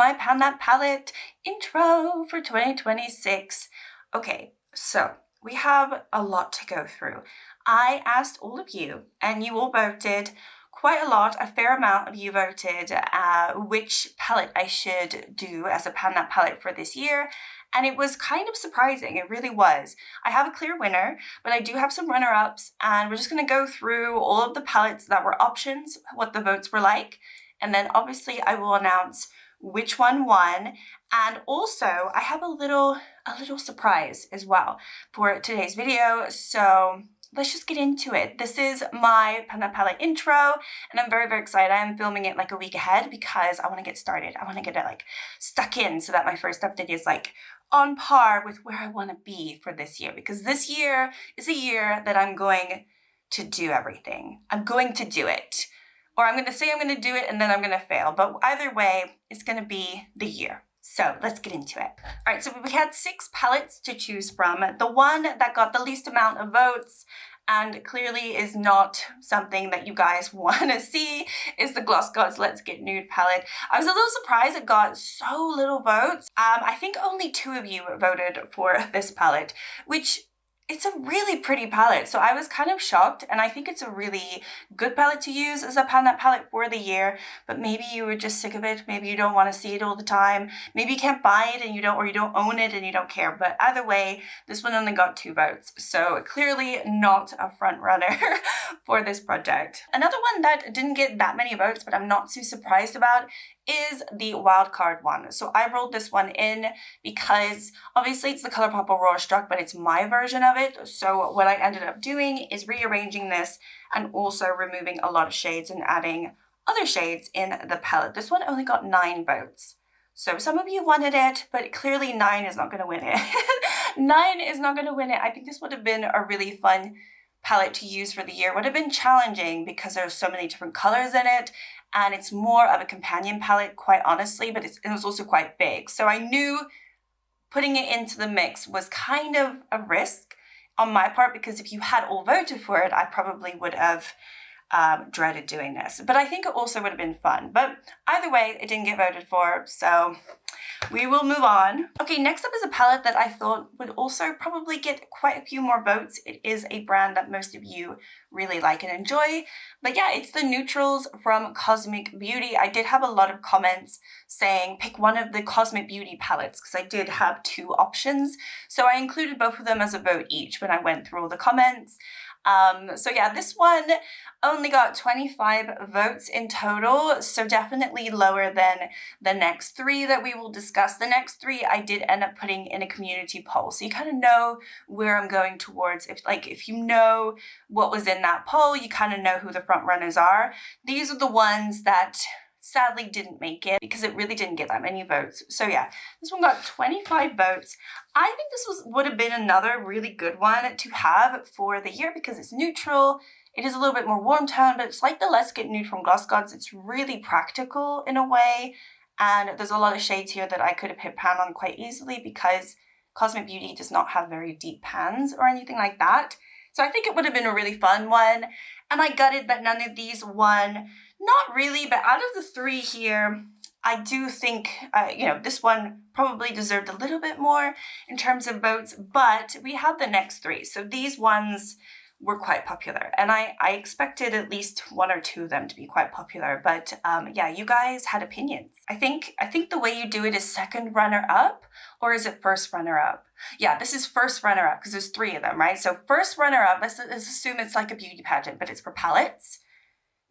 my Pan That Palette intro for 2026. Okay, so we have a lot to go through. I asked all of you, and you all voted quite a lot, a fair amount of you voted which palette I should do as a Pan That palette for this year. And it was kind of surprising, it really was. I have a clear winner, but I do have some runner-ups, and we're just gonna go through all of the palettes that were options, what the votes were like, and then obviously I will announce which one won. And also I have a little surprise as well for today's video, so let's just get into it. This is my Pan That palette intro, and I'm very, very excited. I'm filming it like a week ahead because I want to get started. I want to get it like stuck in so that my first update is like on par with where I want to be for this year, because this year is a year that I'm going to do everything. I'm going to do it. Or I'm going to say I'm going to do it and then I'm going to fail. But either way, it's going to be the year. So let's get into it. All right, so we had 6 palettes to choose from. The one that got the least amount of votes and clearly is not something that you guys want to see is the Gloss Gods Let's Get Nude palette. I was a little surprised it got so little votes. I think only 2 of you voted for this palette, which it's a really pretty palette, so I was kind of shocked, and I think it's a really good palette to use as a Pan That palette for the year, but maybe you were just sick of it, maybe you don't want to see it all the time, maybe you can't buy it and you don't own it and you don't care, but either way, this one only got 2 votes, so clearly not a front runner for this project. Another one that didn't get that many votes, but I'm not too surprised about, is the wildcard one. So I rolled this one in because obviously it's the ColourPop Aurora Struck, but it's my version of it. So what I ended up doing is rearranging this and also removing a lot of shades and adding other shades in the palette. This one only got 9 votes. So some of you wanted it, but clearly 9 is not going to win it. 9 is not going to win it. I think this would have been a really fun palette to use for the year. Would have been challenging because there's so many different colors in it, and it's more of a companion palette, quite honestly, but it was also quite big. So I knew putting it into the mix was kind of a risk on my part, because if you had all voted for it, I probably would have dreaded doing this. But I think it also would have been fun. But either way, it didn't get voted for, so we will move on. Okay, next up is a palette that I thought would also probably get quite a few more votes. It is a brand that most of you really like and enjoy. But yeah, it's the Neutrals from Cosmic Beauty. I did have a lot of comments saying pick one of the Cosmic Beauty palettes, because I did have 2 options. So I included both of them as a vote each when I went through all the comments. So yeah, this one only got 25 votes in total, so definitely lower than the next 3 that we will discuss. The next 3 I did end up putting in a community poll, so you kind of know where I'm going towards. If you know what was in that poll, you kind of know who the front runners are. These are the ones that sadly didn't make it because it really didn't get that many votes. So yeah, this one got 25 votes. I think this would have been another really good one to have for the year because it's neutral. It is a little bit more warm tone, but it's like the Let's Get Nude from Gloss Gods. It's really practical in a way, and there's a lot of shades here that I could have hit pan on quite easily because Cosmic Beauty does not have very deep pans or anything like that. So I think it would have been a really fun one, and I gutted that none of these won. Not really, but out of the 3 here, I do think, this one probably deserved a little bit more in terms of votes, but we have the next 3. So these ones were quite popular, and I expected at least 1 or 2 of them to be quite popular, but yeah, you guys had opinions. I think the way you do it is second runner-up, or is it first runner-up? Yeah, this is first runner-up because there's 3 of them, right? So first runner-up, let's assume it's like a beauty pageant, but it's for palettes.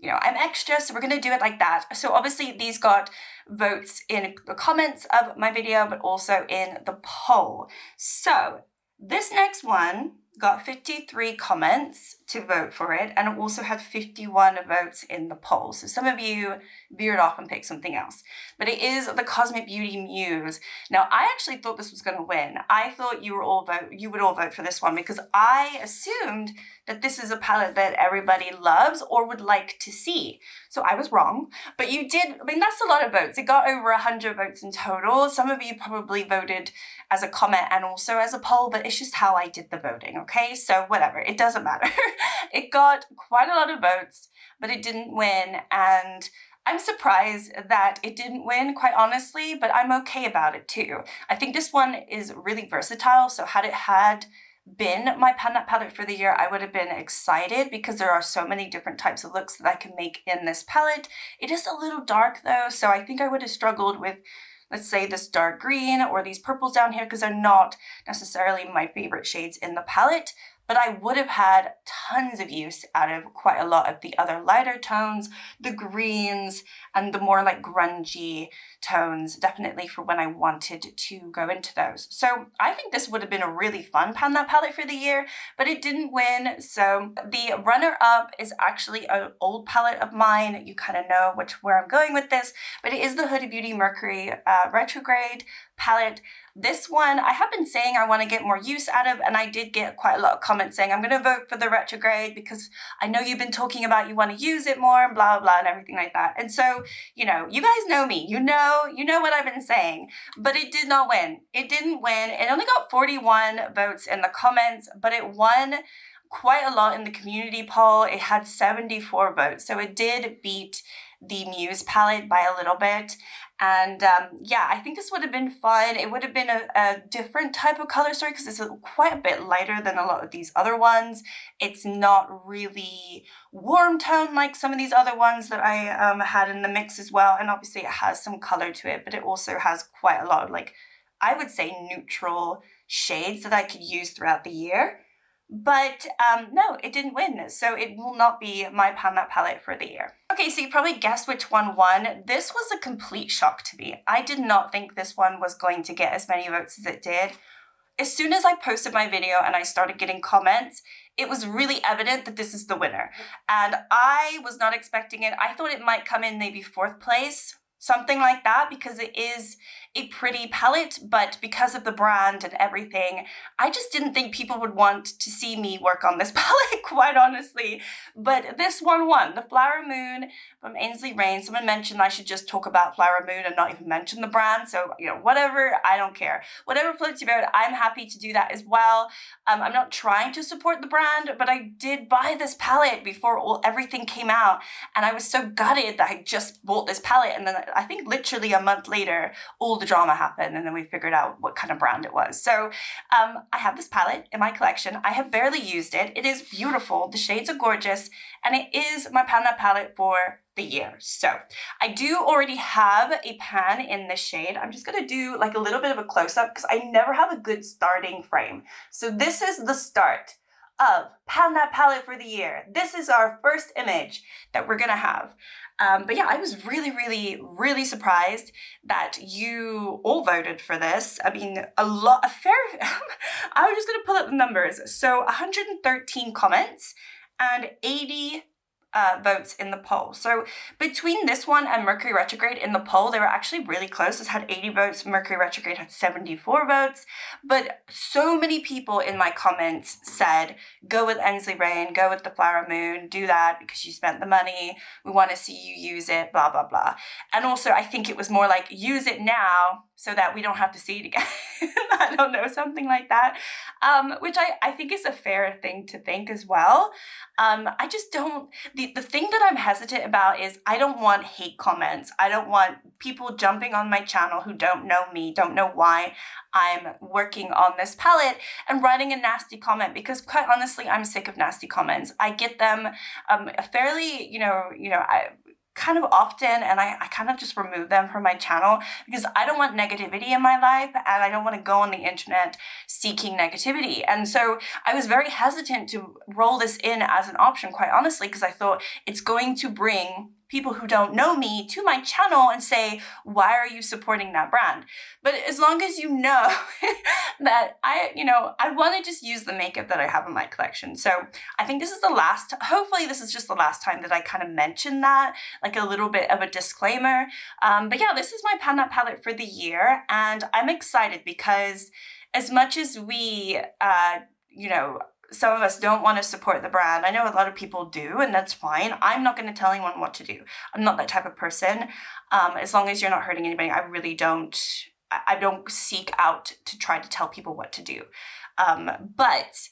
I'm extra, so we're going to do it like that. So obviously these got votes in the comments of my video, but also in the poll. So this next one got 53 comments to vote for it, and it also had 51 votes in the poll. So some of you veered off and picked something else. But it is the Cosmic Beauty Muse. Now, I actually thought this was going to win. I thought you would all vote for this one because I assumed that this is a palette that everybody loves or would like to see. So I was wrong, but you did, that's a lot of votes. It got over 100 votes in total. Some of you probably voted as a comment and also as a poll, but it's just how I did the voting, okay? So whatever, it doesn't matter. It got quite a lot of votes, but it didn't win, and I'm surprised that it didn't win, quite honestly, but I'm okay about it too. I think this one is really versatile, so had it had been my pan that palette for the year, I would have been excited because there are so many different types of looks that I can make in this palette. It is a little dark though, so I think I would have struggled with, let's say, this dark green or these purples down here because they're not necessarily my favorite shades in the palette. But I would have had tons of use out of quite a lot of the other lighter tones, the greens, and the more like grungy tones, definitely for when I wanted to go into those. So I think this would have been a really fun pan that palette for the year, but it didn't win. So the runner-up is actually an old palette of mine. You kind of know where I'm going with this, but it is the Huda Beauty Mercury Retrograde palette. This one, I have been saying I want to get more use out of, and I did get quite a lot of comments saying I'm going to vote for the retrograde because I know you've been talking about you want to use it more and blah, blah, blah, and everything like that. And so, you know, you guys know me, you know what I've been saying, but it did not win. It didn't win. It only got 41 votes in the comments, but it won quite a lot in the community poll. It had 74 votes, so it did beat the Muse palette by a little bit. And yeah, I think this would have been fun. It would have been a different type of color story because it's quite a bit lighter than a lot of these other ones. It's not really warm tone like some of these other ones that I had in the mix as well. And obviously it has some color to it, but it also has quite a lot of, like, I would say neutral shades that I could use throughout the year. But no, it didn't win, so it will not be my pan that palette for the year. Okay, so you probably guessed which one won. This was a complete shock to me. I did not think this one was going to get as many votes as it did. As soon as I posted my video and I started getting comments, it was really evident that this is the winner. And I was not expecting it. I thought it might come in maybe 4th place, something like that, because it is a pretty palette, but because of the brand and everything, I just didn't think people would want to see me work on this palette, quite honestly. But this one won, the Flower Moon from Ainsley Rain. Someone mentioned I should just talk about Flower Moon and not even mention the brand, so, you know, whatever, I don't care. Whatever floats your boat, I'm happy to do that as well. I'm not trying to support the brand, but I did buy this palette before everything came out, and I was so gutted that I just bought this palette, and then I think literally a month later, all the drama happened, and then we figured out what kind of brand it was. So I have this palette in my collection. I have barely used it. It is beautiful. The shades are gorgeous, and it is my pan that palette for the year. So I do already have a pan in this shade. I'm just gonna do like a little bit of a close-up because I never have a good starting frame. So this is the start of pan that palette for the year. This is our first image that we're gonna have. But yeah, I was really, really, really surprised that you all voted for this. I mean, I was just gonna pull up the numbers. So 113 comments and 80 votes in the poll. So between this one and Mercury Retrograde in the poll, they were actually really close. This had 80 votes, Mercury Retrograde had 74 votes, but so many people in my comments said, go with Ainsley Rain, go with the Flower Moon, do that because you spent the money, we want to see you use it, blah, blah, blah. And also I think it was more like, use it now so that we don't have to see it again. I don't know, something like that, which I think is a fair thing to think as well. I just don't, the thing that I'm hesitant about is I don't want hate comments. I don't want people jumping on my channel who don't know me, don't know why I'm working on this palette and writing a nasty comment, because quite honestly, I'm sick of nasty comments. I get them fairly, kind of often, and I kind of just remove them from my channel because I don't want negativity in my life, and I don't want to go on the internet seeking negativity. And so I was very hesitant to roll this in as an option, quite honestly, because I thought it's going to bring people who don't know me to my channel and say, why are you supporting that brand? But as long as you know that I want to just use the makeup that I have in my collection. So I think this is the last, hopefully this is just the last time that I kind of mention that, like a little bit of a disclaimer. But yeah, this is my pan that palette for the year, and I'm excited because as much as we, some of us don't want to support the brand. I know a lot of people do, and that's fine. I'm not going to tell anyone what to do. I'm not that type of person. As long as you're not hurting anybody, I don't seek out to try to tell people what to do. But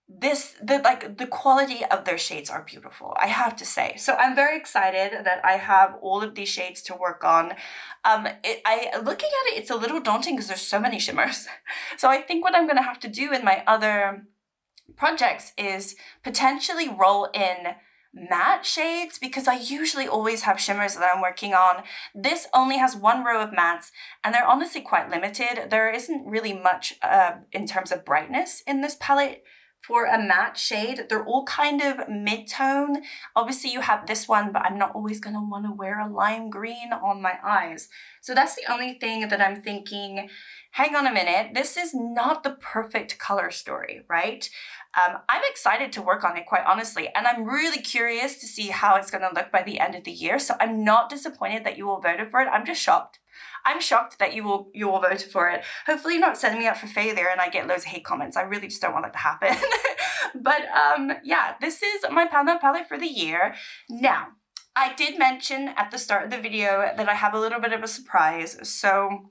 the quality of their shades are beautiful, I have to say. So I'm very excited that I have all of these shades to work on. Looking at it, it's a little daunting because there's so many shimmers. So I think what I'm gonna have to do in my other projects is potentially roll in matte shades, because I usually always have shimmers that I'm working on. This only has one row of mattes, and they're honestly quite limited. There isn't really much in terms of brightness in this palette for a matte shade. They're all kind of mid-tone. Obviously you have this one, but I'm not always gonna wanna wear a lime green on my eyes. So that's the only thing that I'm thinking, hang on a minute, this is not the perfect color story, right? I'm excited to work on it, quite honestly, and I'm really curious to see how it's gonna look by the end of the year. So I'm not disappointed that you all voted for it. I'm just shocked. I'm shocked that you all voted for it. Hopefully you're not setting me up for failure and I get loads of hate comments. I really just don't want that to happen. But yeah, this is my Panda palette for the year. Now, I did mention at the start of the video that I have a little bit of a surprise. So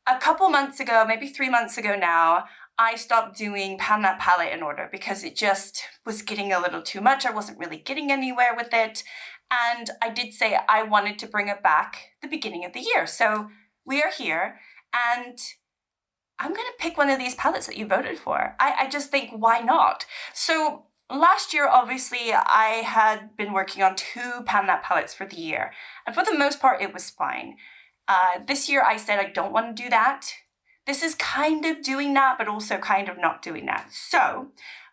a couple months ago, maybe 3 months ago now, I stopped doing Panda palette in order because it just was getting a little too much. I wasn't really getting anywhere with it. And I did say I wanted to bring it back the beginning of the year. So we are here, and I'm gonna pick one of these palettes that you voted for. I just think, why not? So last year, obviously, I had been working on 2 Panda palettes for the year. And for the most part, it was fine. This year, I said I don't want to do that. This is kind of doing that, but also kind of not doing that. So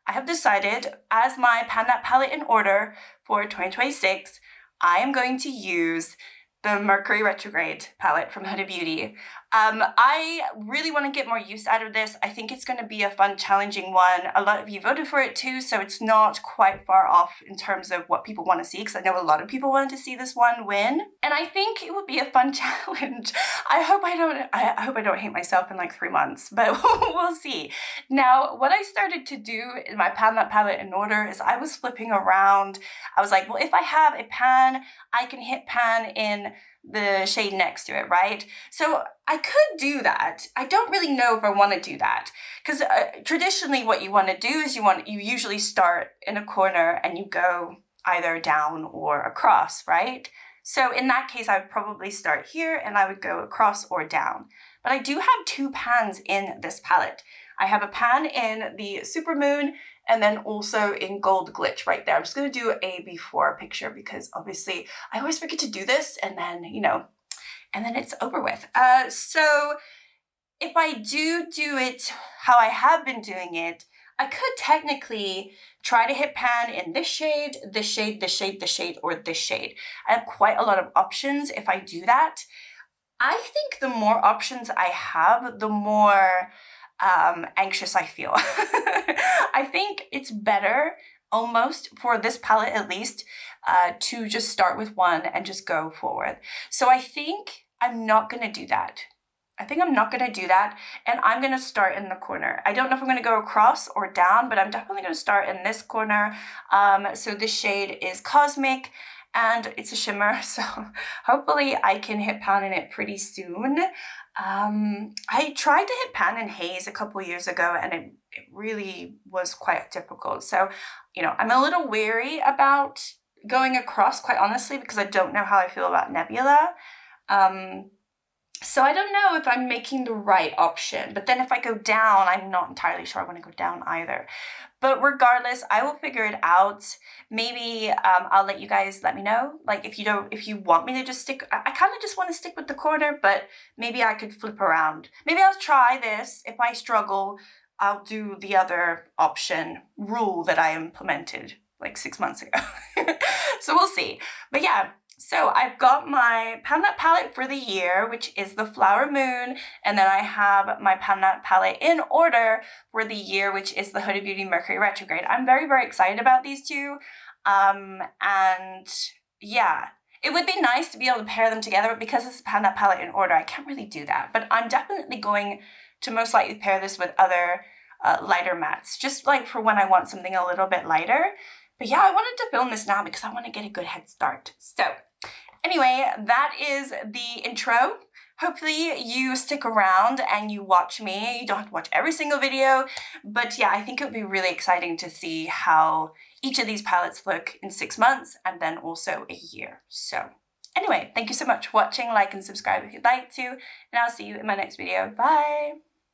I have decided, as my Panda palette in order for 2026, I am going to use the Mercury Retrograde palette from Huda Beauty. I really want to get more use out of this. I think it's going to be a fun, challenging one. A lot of you voted for it too, so it's not quite far off in terms of what people want to see, because I know a lot of people wanted to see this one win, and I think it would be a fun challenge. I hope I don't hate myself in like 3 months, but we'll see. Now, what I started to do in my Panda palette in order is I was flipping around. I was like, well, if I have a pan, I can hit pan in the shade next to it, right? So I could do that. I don't really know if I want to do that, because traditionally what you want to do is you usually start in a corner and you go either down or across, right? So in that case, I would probably start here and I would go across or down. But I do have 2 pans in this palette. I have a pan in the Supermoon and then also in Gold Glitch right there. I'm just gonna do a before picture because obviously I always forget to do this and then, and then it's over with. So if I do it how I have been doing it, I could technically try to hit pan in this shade, this shade, this shade, this shade, or this shade. I have quite a lot of options if I do that. I think the more options I have, the more anxious I feel. I think it's better, almost for this palette at least, to just start with one and just go forward. So I think I'm not gonna do that. And I'm gonna start in the corner. I don't know if I'm gonna go across or down, but I'm definitely gonna start in this corner. So this shade is Cosmic, and it's a shimmer, so hopefully I can hit pan in it pretty soon. I tried to hit pan in Haze a couple years ago, and it really was quite difficult. So, I'm a little wary about going across, quite honestly, because I don't know how I feel about Nebula. So I don't know if I'm making the right option, but then if I go down, I'm not entirely sure I want to go down either. But regardless, I will figure it out. Maybe I'll let you guys let me know. Like if you want me to just stick, I kind of just want to stick with the corner, but maybe I could flip around. Maybe I'll try this. If I struggle, I'll do the other option rule that I implemented like 6 months ago. So we'll see. But yeah. So I've got my Panda palette for the year, which is the Flower Moon, and then I have my Panda palette in order for the year, which is the Huda Beauty Mercury Retrograde. I'm very, very excited about these two, and yeah, it would be nice to be able to pair them together, but because it's a Panda palette in order, I can't really do that. But I'm definitely going to most likely pair this with other lighter mattes, just like for when I want something a little bit lighter. But yeah, I wanted to film this now because I want to get a good head start. So anyway, that is the intro hopefully you stick around and you watch me. You don't have to watch every single video, but yeah, I think it would be really exciting to see how each of these palettes look in 6 months and then also a year. So anyway, thank you so much for watching. Like and subscribe if you'd like to, and I'll see you in my next video. Bye!